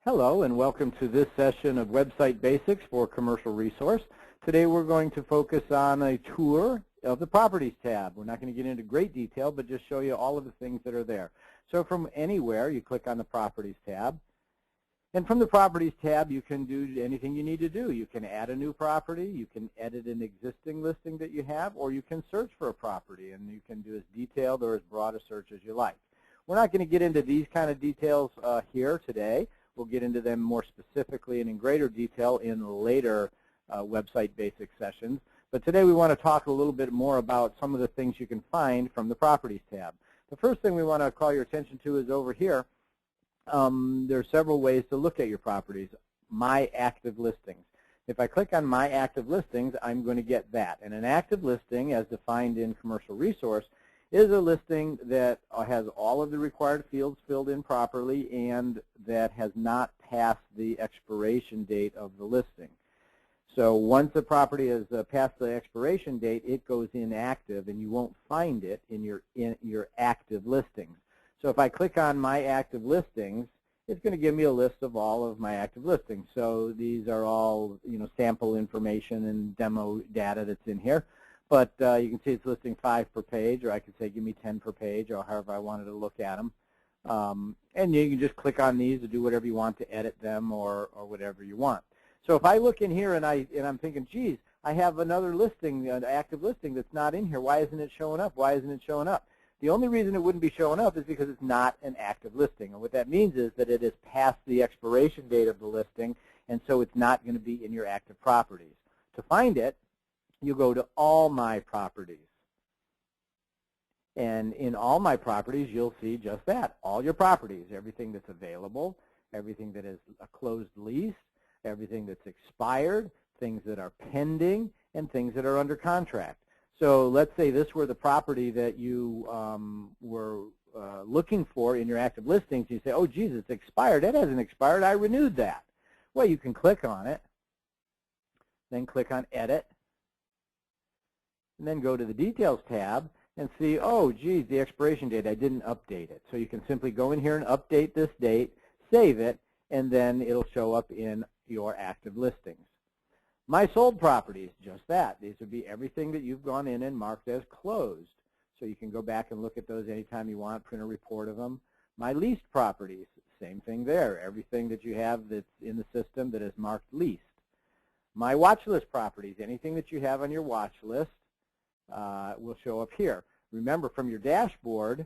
Hello and welcome to this session of Website Basics for Commercial Resource. Today we're going to focus on a tour of the Properties tab. We're not going to get into great detail, but just show you all of the things that are there. So from anywhere, you click on the Properties tab. And from the Properties tab, you can do anything you need to do. You can add a new property, you can edit an existing listing that you have, or you can search for a property, and you can do as detailed or as broad a search as you like. We're not going to get into these kind of details here today. We'll get into them more specifically and in greater detail in later Website Basics sessions. But today we want to talk a little bit more about some of the things you can find from the Properties tab. The first thing we want to call your attention to is over here. There are several ways to look at your properties. My Active Listings. If I click on My Active Listings, I'm going to get that. And an active listing, as defined in Commercial Resource, is a listing that has all of the required fields filled in properly and that has not passed the expiration date of the listing. So once a property has passed the expiration date, it goes inactive and you won't find it in your active listings. So if I click on My Active Listings, it's going to give me a list of all of my active listings. So these are all sample information and demo data that's in here. But you can see it's listing 5 per page, or I could say give me 10 per page, or however I wanted to look at them. And you can just click on these to do whatever you want to edit them or whatever you want. So if I look in here and I'm thinking, geez, I have another listing, an active listing that's not in here. Why isn't it showing up? Why isn't it showing up? The only reason it wouldn't be showing up is because it's not an active listing. And what that means is that it has passed the expiration date of the listing, and so it's not going to be in your active properties. To find it, you go to All My Properties. And in All My Properties, you'll see just that, all your properties, everything that's available, everything that is a closed lease, everything that's expired, things that are pending, and things that are under contract. So let's say this were the property that you were looking for in your active listings. You say, oh, geez, it's expired. It hasn't expired. I renewed that. Well, you can click on it, then click on Edit, and then go to the Details tab and see, oh, geez, the expiration date, I didn't update it. So you can simply go in here and update this date, save it, and then it'll show up in your active listings. My Sold Properties, just that. These would be everything that you've gone in and marked as closed. So you can go back and look at those anytime you want, print a report of them. My Leased Properties, same thing there. Everything that you have that's in the system that is marked leased. My Watch List Properties, anything that you have on your watch list will show up here. Remember, from your dashboard,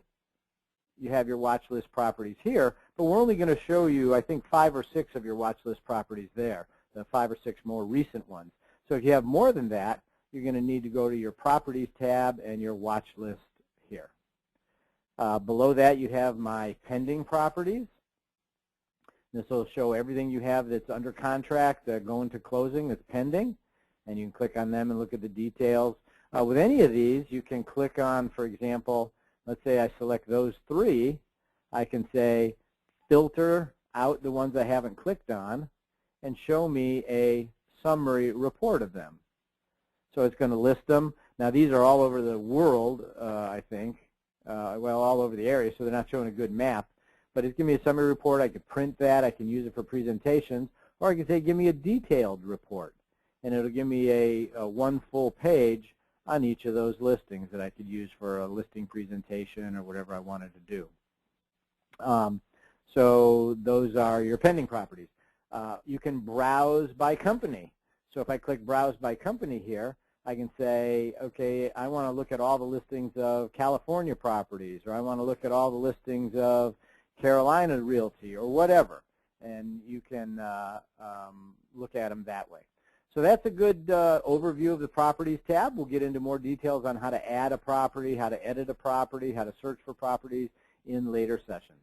you have your watch list properties here, but we're only going to show you, I think, 5 or 6 of your watch list properties there, the 5 or 6 more recent ones. So if you have more than that, you're going to need to go to your Properties tab and your watch list here. Below that, you have My Pending Properties. This will show everything you have that's under contract, going to closing, that's pending, and you can click on them and look at the details. With any of these, you can click on, for example, let's say I select those 3. I can say filter out the ones I haven't clicked on and show me a summary report of them. So it's going to list them. Now, these are all over the world, I think, well, all over the area, so they're not showing a good map. But it's giving me a summary report. I could print that. I can use it for presentations. Or I can say, give me a detailed report. And it'll give me a 1 full page on each of those listings that I could use for a listing presentation or whatever I wanted to do. So those are your pending properties. You can browse by company. So if I click Browse by Company here, I can say, okay, I want to look at all the listings of California properties, or I want to look at all the listings of Carolina Realty, or whatever. And you can look at them that way. So that's a good overview of the Properties tab. We'll get into more details on how to add a property, how to edit a property, how to search for properties in later sessions.